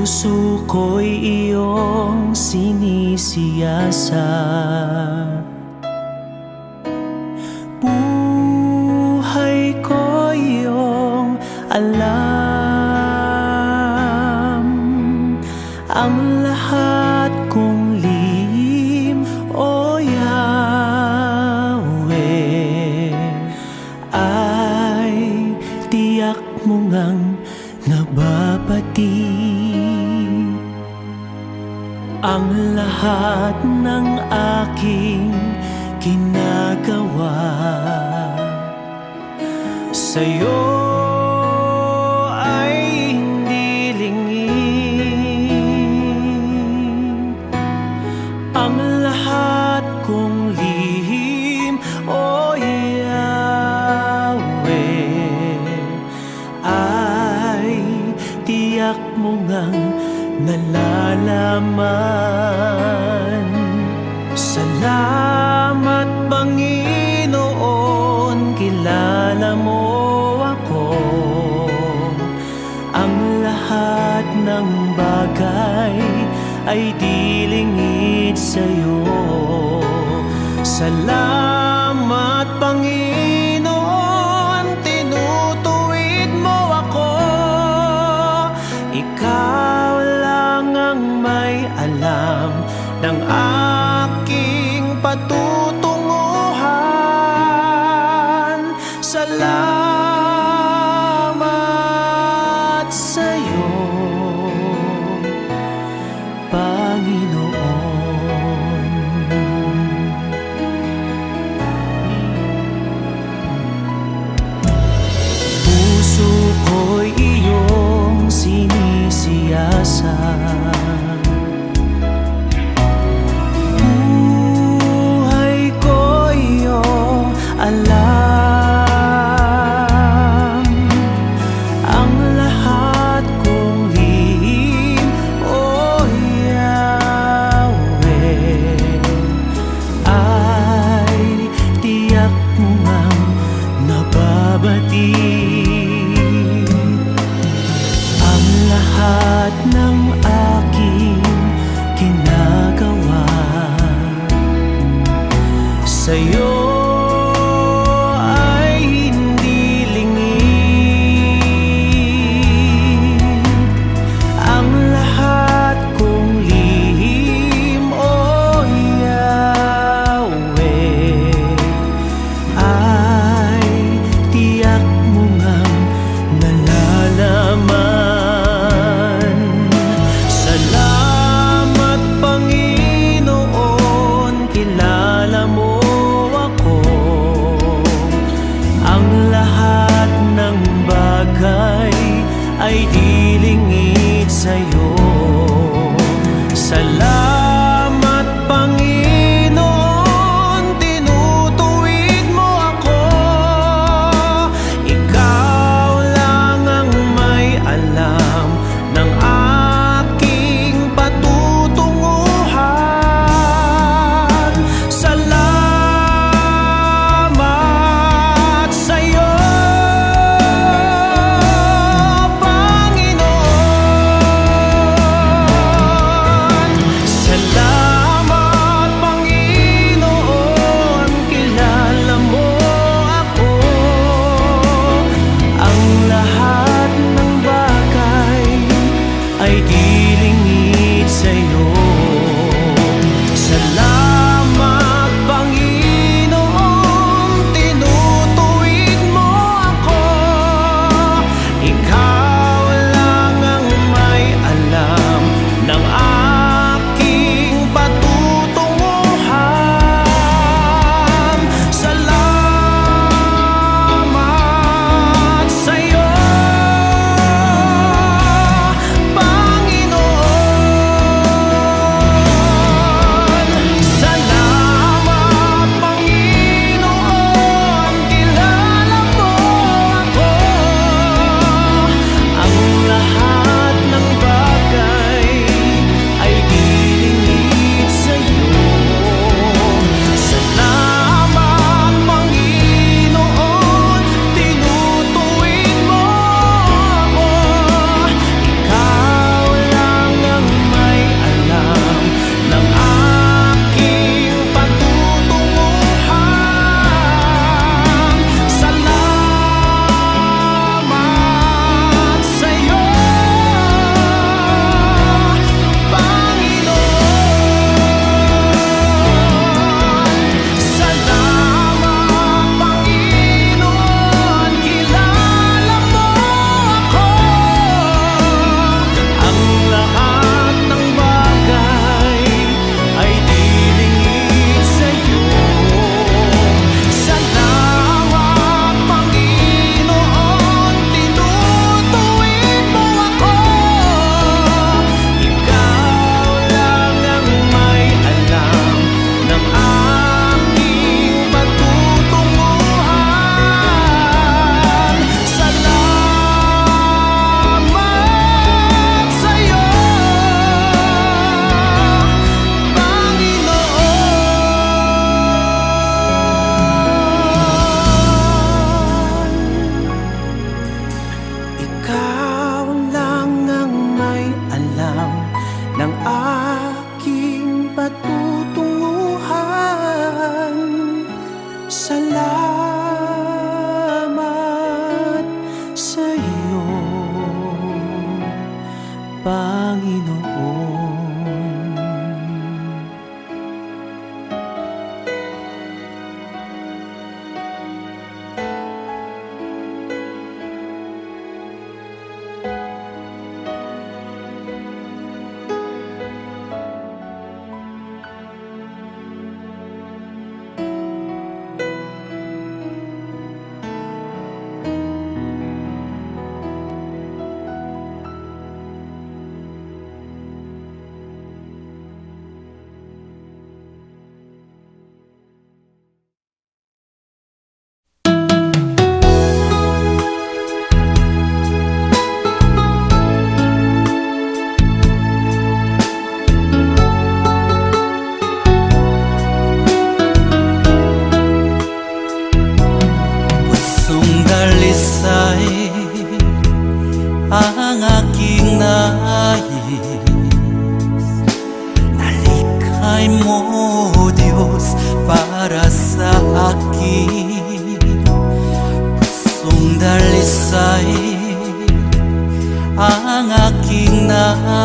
Puso ko'y iyong sinisiyasat, buhay ko iyong alam. Ang lahat kong lihim, O Yahweh, ay tiyak mo ngang nababati. Ang lahat ng aking ginagawa sa'yo ay hindi lingid. Ang lahat kong lihim, O Yahweh, ay tiyak mo ngang nalalaman. Salamat, Panginoon, kilala mo ako. Ang lahat ng bagay ay di lingid sa'yo. Salamat, Panginoon, tinutuwid mo ako. Ikaw lang ang may alam ng aking patutunguhan. Salamat sa'yo, Panginoon. Puso ko'y iyong sinisiyasat, buhay ko iyong alam. Ang lahat kong lihim, O Yahweh, ay tiyak mo ngang nababati. Ang lahat ng aking ginagawa sa'yo ay hindi lingid. Ang lahat kong lihim, O Yahweh, ay tiyak mo ngang nalalaman. Salamat, Panginoon, kilala mo ako.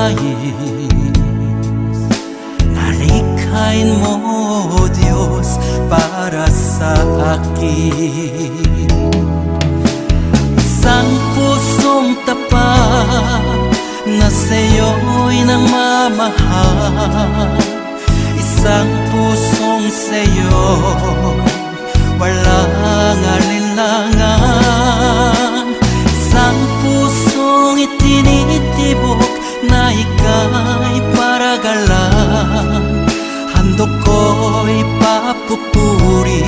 nais na likhain mo, Diyos, para sa akin. Isang pusong tapat na sa'yo'y nangmamahal, isang pusong sa'yo walang alinlangan, isang pusong itinitibok na ika'y paragalan. Handog ko'y papupuri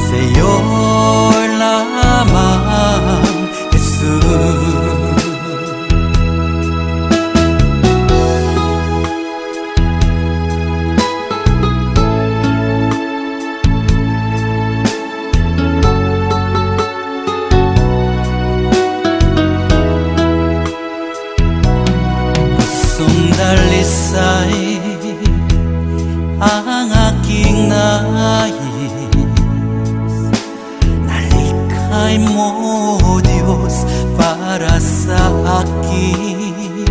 sa'yo lamang, Jesus. Dalisay ang aking nais, nalikhay mo, Diyos, para sa akin.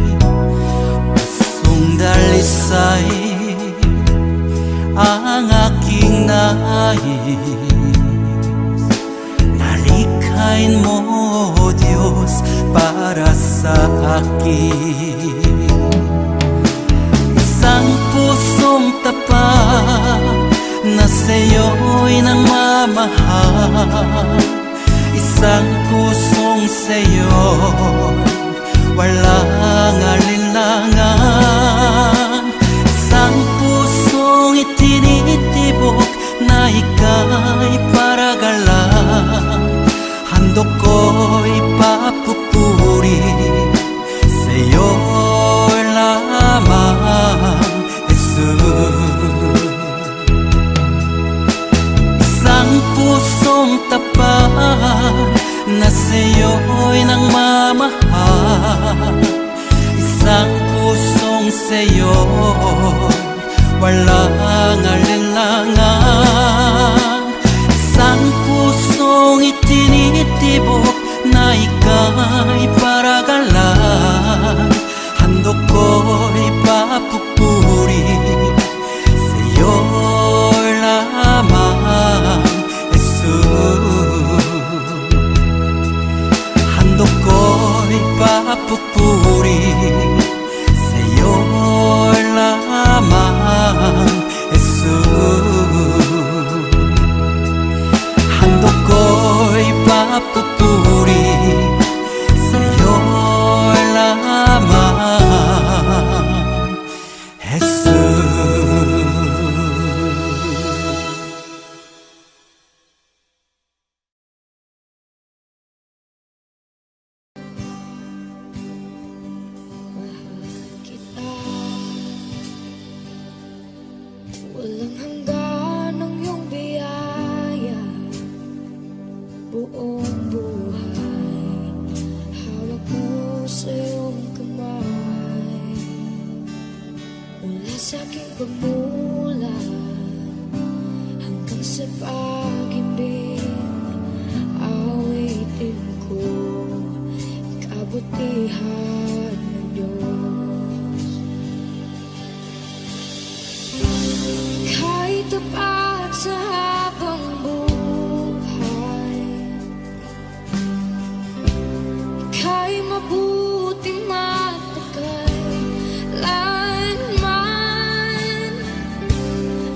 Pusong dalisay ang aking nais, nalikhay mo, Diyos, para sa akin. Isang pusong tapat na sa'yo'y nangmamahal, isang pusong sa'yo walang alinlangan, isang pusong itinitibok na ika'y paragalan. Handog ko'y papupuri sa'yo lamang, Jesus. Isang pusong tapat na sa'yo'y nangmamahal, isang pusong sa'yo walang alinlangan, isang pusong itinitibok na ika'y paragalan. Handog ko'y papupuri sa'yo lamang, Jesus. Handog ko'y papupuri sa'yo lamang, Jesus. Handog ko'y papupuri sa'yo lamang, Jesus. Mahal kita, walang hanggan ang iyong biyaya, buong buhay hawak mo sa iyong kamay. Mula sa aking pagmulat hanggang sa pag-ibig, awitin ko kabutihan ng Diyos. Kahit tapat sa habang buhay, ika'y mabuting matagay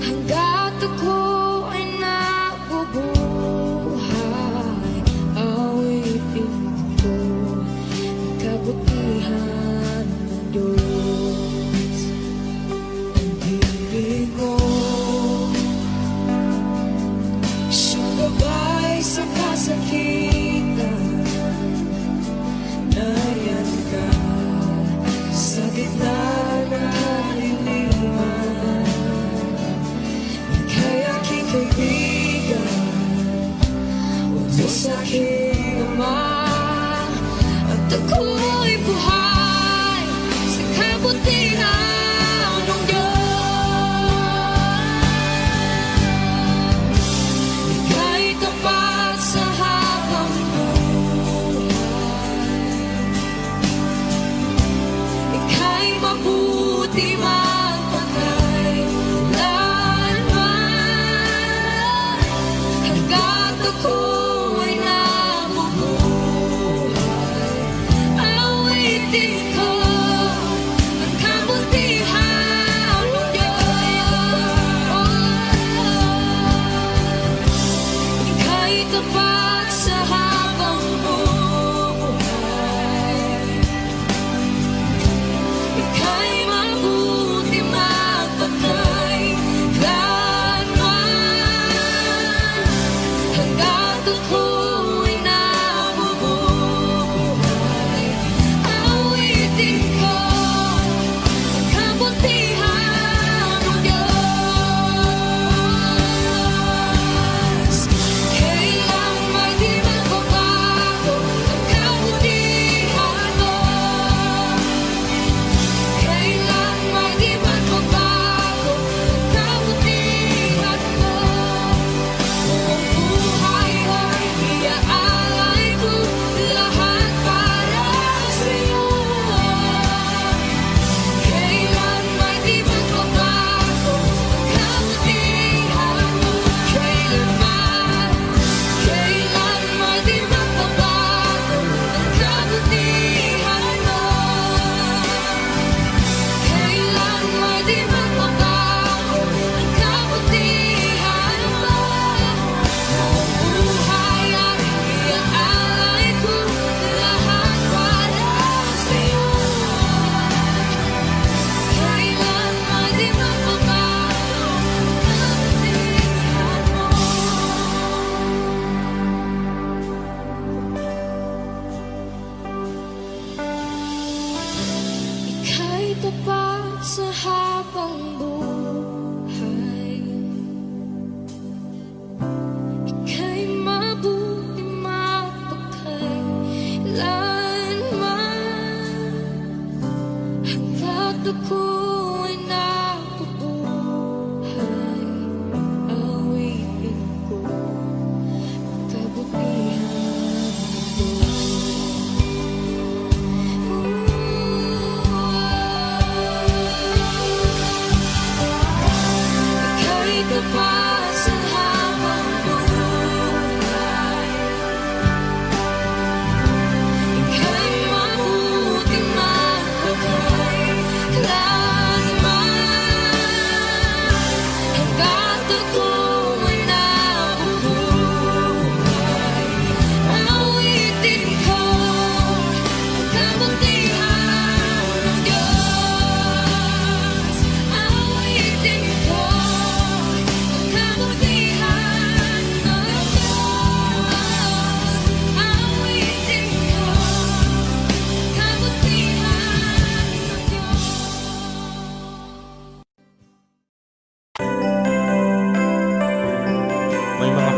hanggat ako ay nabubuhay. Awitin ko ang kabutihan ng Diyos. Ang ibig mo, siyang gabay sa kasakitan. Nariyan ka sa gitna ng kaliliman, ika'y aking kaibigan, o Diyos aking Ama, at ako'y buhay sa kabutihan ng Diyos. Ika'y tapat sa habang buhay, ika'y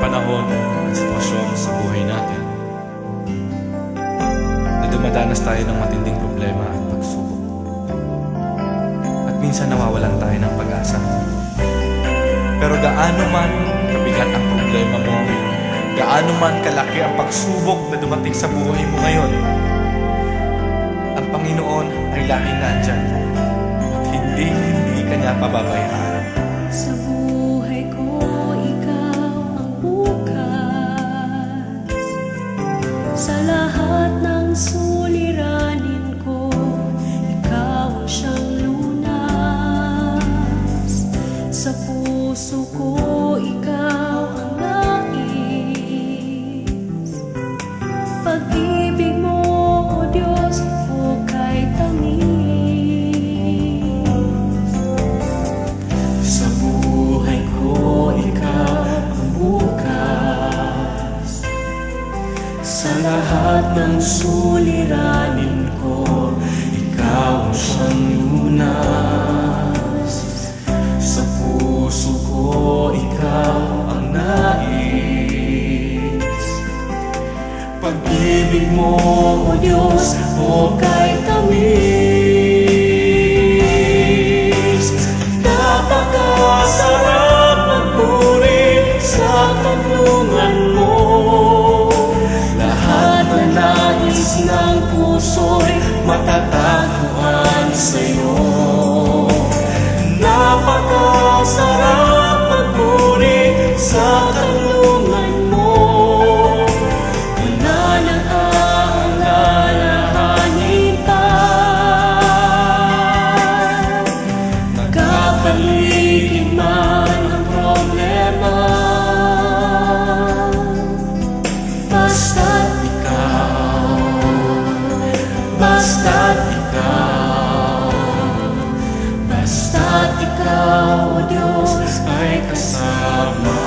panahon at sitwasyon sa buhay natin na dumadanas tayo ng matinding problema at pagsubok. At minsan nawawalan tayo ng pag-asa. Pero gaano man kabigat ang problema mo, gaano man kalaki ang pagsubok na dumating sa buhay mo ngayon, ang Panginoon ay laging nandyan at hindi ka niya pababayaan. Sa buhay ko, ikaw ang bukas. Sa lahat ng suliranin ko, ikaw ang siyang lunas. Sa puso ko, ikaw ang nais. Pag-ibig mo, O Diyos, hukay tamis. Sa buhay ko, ikaw ang bukas. Sa lahat ng suliranin ko, ikaw ang siyang lunas. Sa puso ko, ikaw ang nais. Pag-ibig mo, O Diyos, hukay tamis. Napakasarap magpuri sa tanungan mo. Lahat na nais ng puso'y matatagpuan sa'yo. Napakasarap magpuri sa tanungan mo. Wala nang aalalahanin pa. Nagkapaligid man ang problema, basta't ikaw, basta't ikaw, basta't ikaw, O Diyos, ay kasama.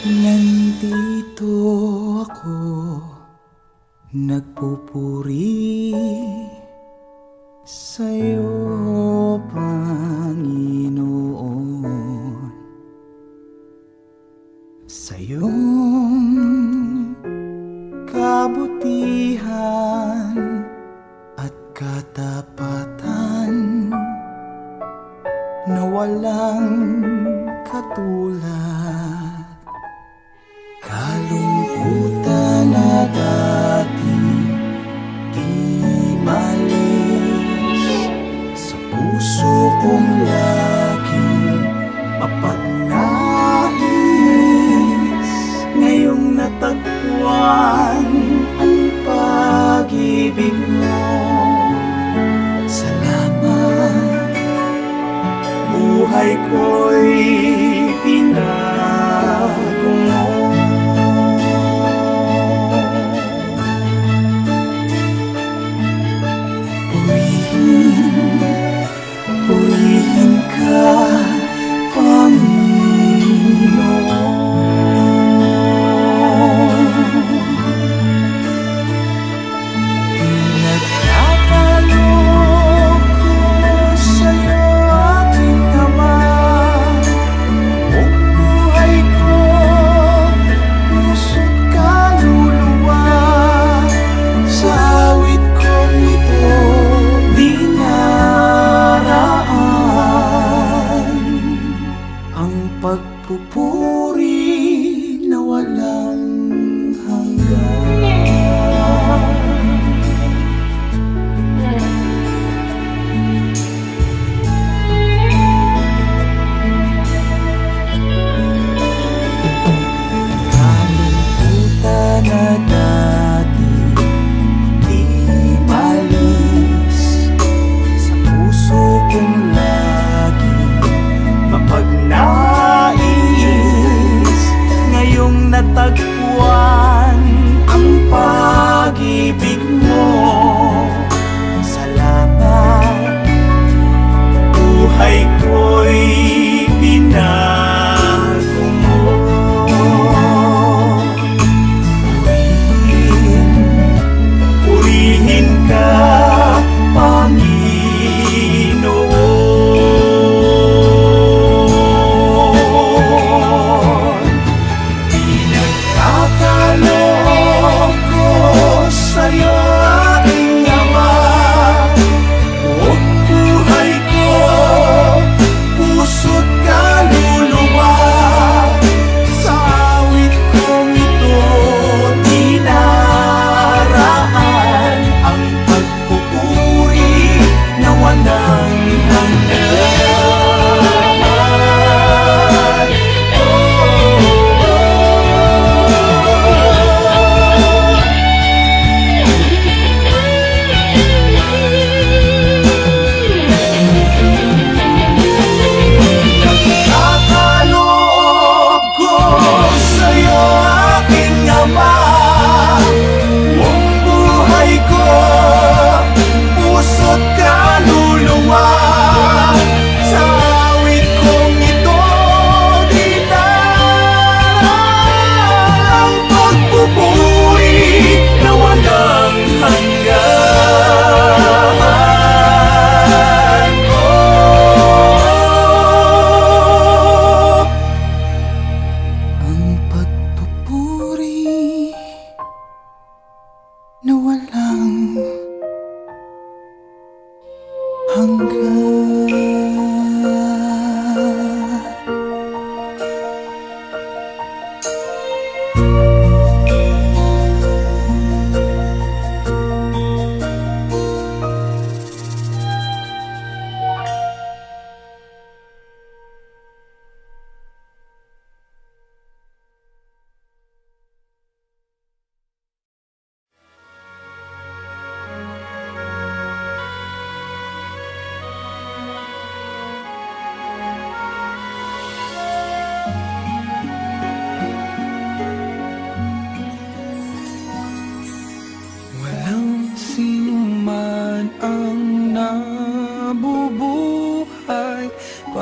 Nandito ako, nagpupuri sa'yo, Panginoon, sa iyong kabutihan at katapatan na walang katulad. Kalungkutan na dati di malis sa puso kong laging mapagnais. Ngayong natagpuan ang pag-ibig mo, salamat. Buhay ko'y binago mo. Purihin ka, Panginoon. Pinagkakaloob ko sa'yo, aking Ama,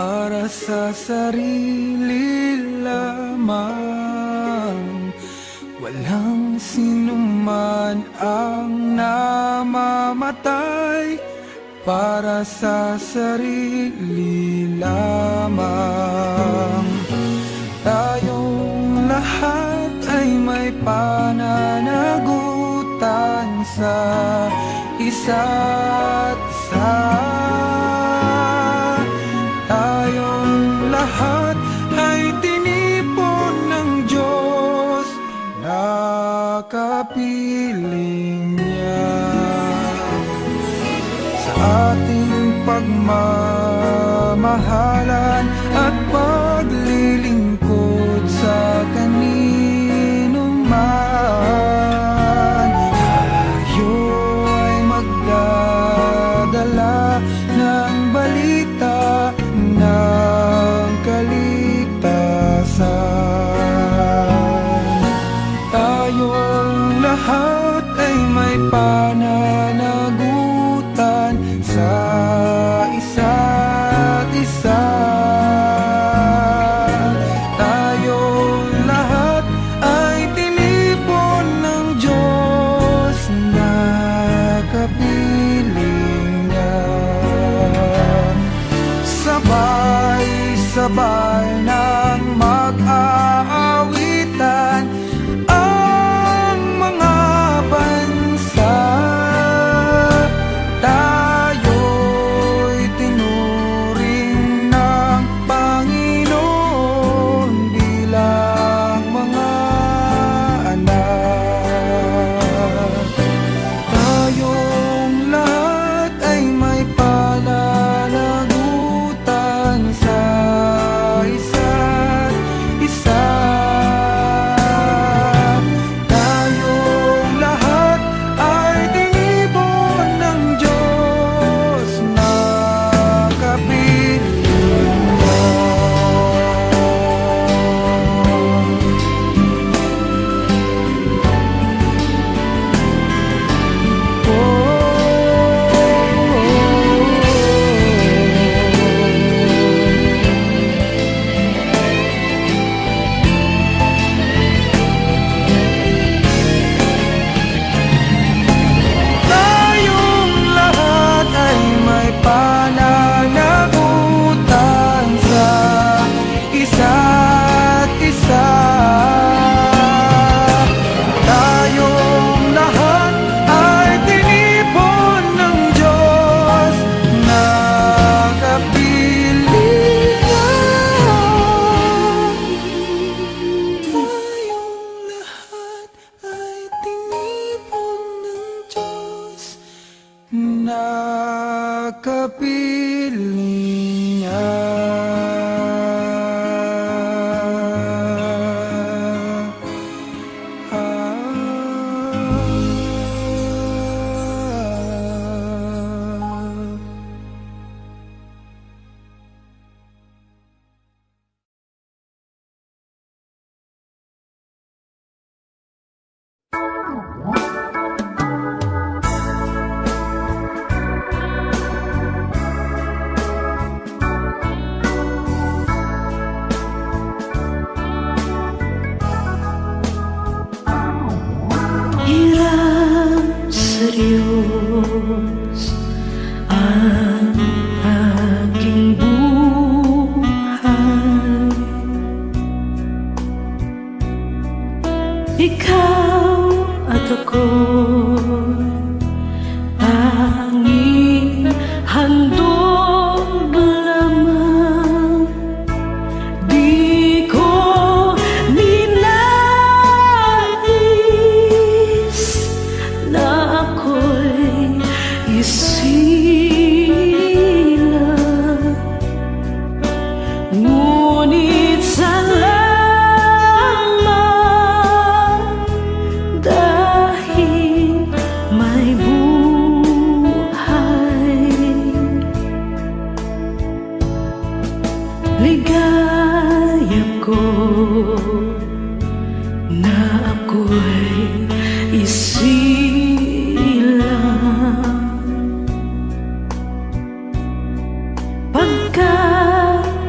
para sa sarili lamang. Walang sinuman ang namamatay para sa sarili lamang. Tayong lahat ay may pananagutan sa isa't isa. Tayong lahat ay tinipon ng Diyos na kapiling niya. Sa ating pagmamahalan at paglilingkod sa kanino man, tayo ay magdadala ng balita ng kaligtasan. Tayong lahat ay may pananagutan sa isa't isa. Tayong lahat ay tinipon ng Diyos na kapiling niya. Sabay-sabay nang mag-aawitan ang mga bansa. Tayo'y tinuring ng Panginoon bilang mga anak. Tayong lahat ay may pananagutan sa isa't isa. Tayong lahat ay tinipon ng Diyos na kapiling niya. Tayong lahat ay may pananagutan sa isa't isa. Tayong lahat ay tinipon ng Diyos na kapiling niya. Tayong lahat ay tinipon ng Diyos na kapiling niya. Hirap sa Diyos ang aking buhay. Ikaw at ako'y tanging handog lamang. Di ko ninais na ako'y isilang. Ngunit salamat dahil may buhay. Ligaya ko na ako'y isilang. Pagkat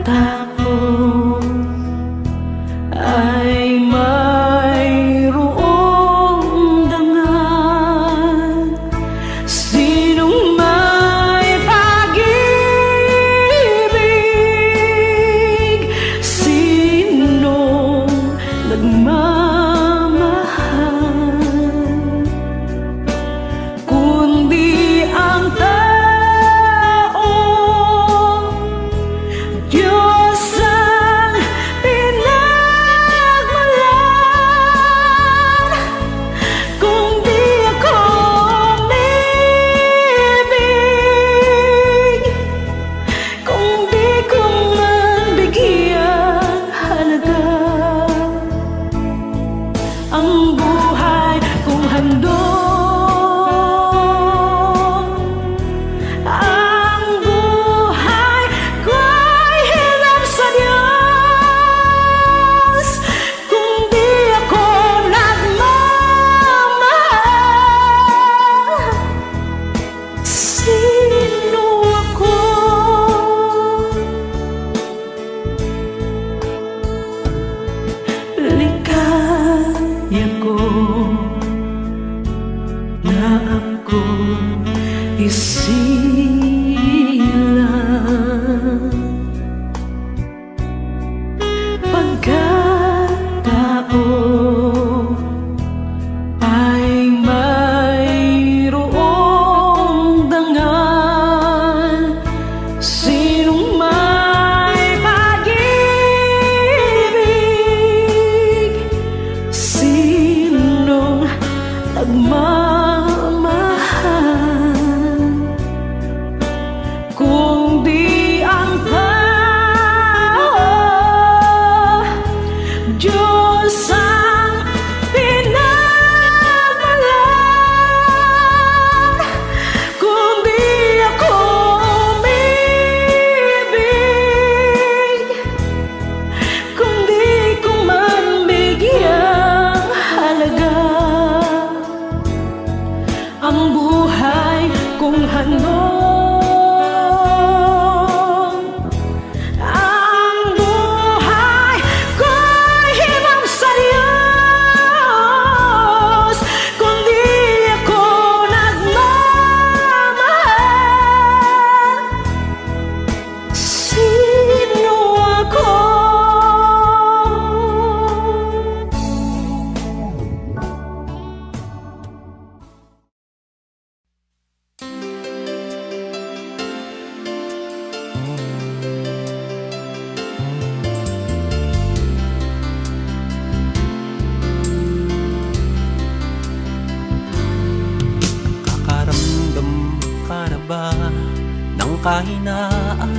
kahinaan,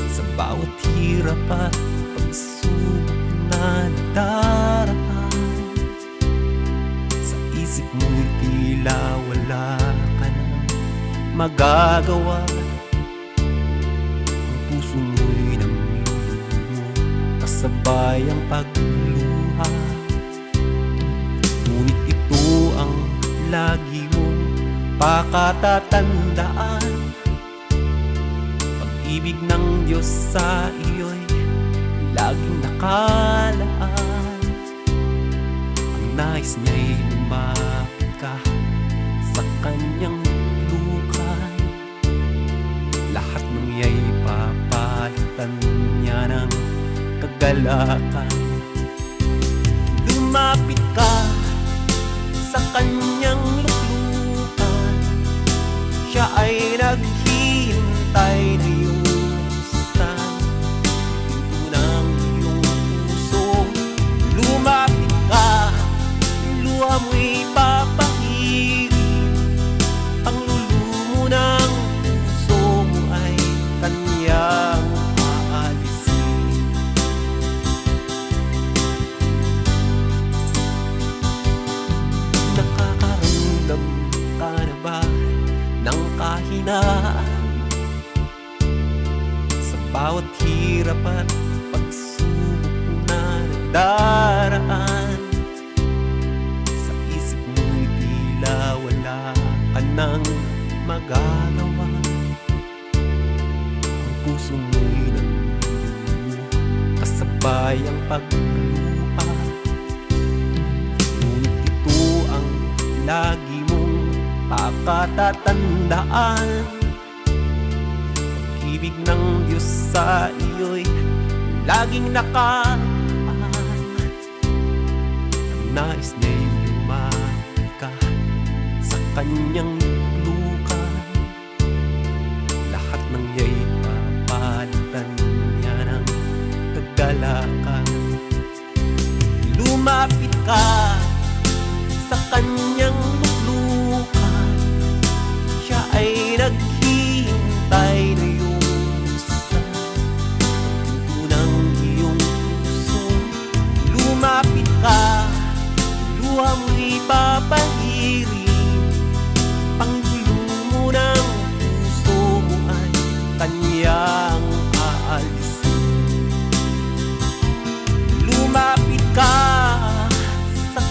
sa bawat hirap at pagsubok na nadaraan. Sa isip mo'y tila wala ka nang magagawa. Ang puso mo'y namlulumo, kasabay ang pagluha. Ngunit ito ang lagi mong pakatatandaan. Pag-ibig ng Diyos sa iyo'y laging nakalaan. Ang nais niya'y lumapit ka sa kanyang lukan. Lahat ng iya'y papalitan niya ng kagalakan. Lumapit ka sa kanyang luklukan, siya ay naghihintay na iyong buksan pinto ng iyong puso. Lumapit ka, luha mo'y papahirin, ang lulumo ng puso mo ay kanyang aalisin. Nakakaramdam ka na ba ng kahinaan? Sa bawat hirap at pagsubok na nagdaraan, sa isip mo'y tila wala ka nang magagawa. Ang puso mo'y namlulumo, kasabay ang pagluha. Ngunit ito ang lagi mong pakatatandaan. Pag-ibig ng Diyos sa iyo'y laging nakaan. Ang nais niya'y lumapit ka sa kanyang lukan. Lahat ng iya'y papalitan niya ng kagalakan. Lumapit ka sa kanyang luklukan, siya ay naghihintay na iyong buksan ang pinto ng iyong puso. Lumapit ka, luha mo'y papahirin, panglulumo ng puso mo ay kanyang aalisin. Lumapit ka sa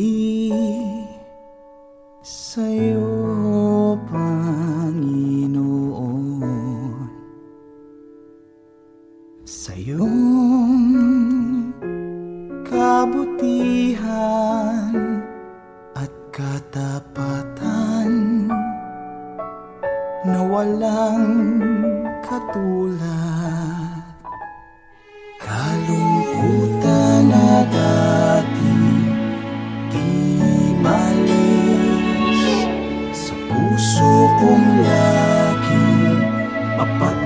pag-ibig sa'yo, Panginoon. Sa iyong kabutihan at katapatan na walang katulad, kalungkutan na dati di malis sa puso kong laging mapagnais.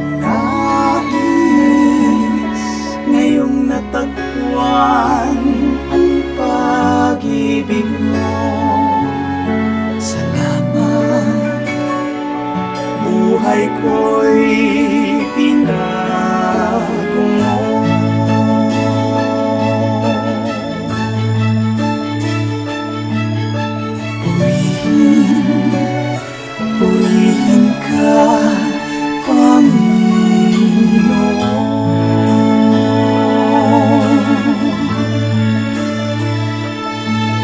Ngayong natagpuan ang pag-ibig mo, salamat. Buhay ko'y binago mo. Purihin ka, Panginoon.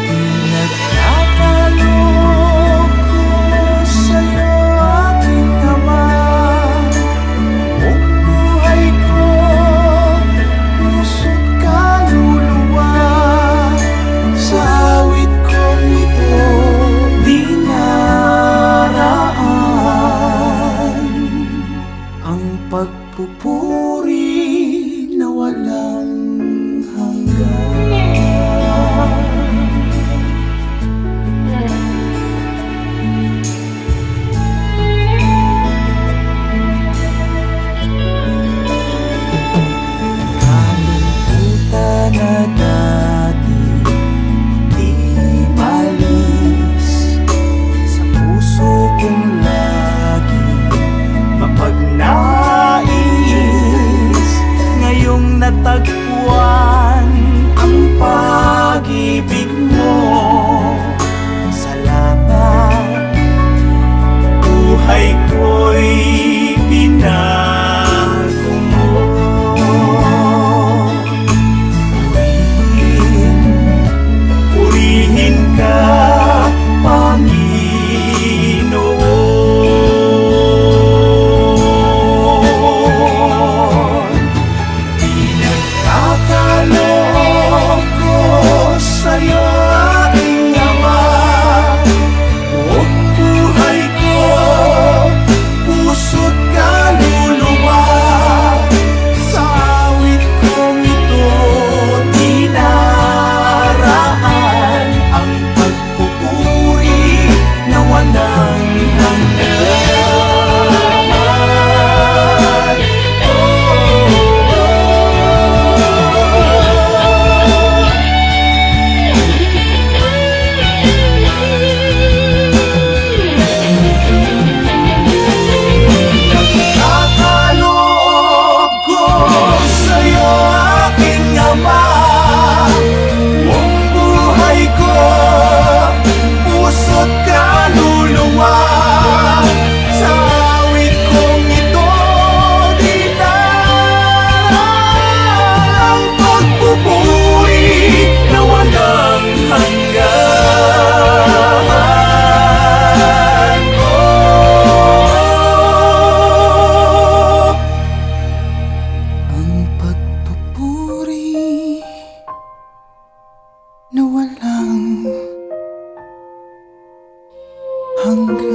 Pinagkakaloob ko sa'yo, aking Ama. Buong buhay ko, puso't kaluluwa. Sa awit kong ito, dinaraan ang pagpupuri na walang hanggan. Kalungkutan na dati di malis sa puso kong laging mapagnais. Ngayong natagpuan ang pag-ibig mo, salamat. Buhay ko'y binago mo. Purihin ka, Panginoon. Pinagkakaloob ko sa'yo, aking Ama. Buong buhay ko, puso't kaluluwa. Sa awit kong ito, dinaraan ang pagpupuri na walang hanggan. Nagkakaloob ko sa'yo, aking Ama. Buong buhay ko, puso't kaluluwa. Sa awit kong ito, dinaraan ang pagpupuri na walang hanggan. Ang pagpupuri na walang hanggan.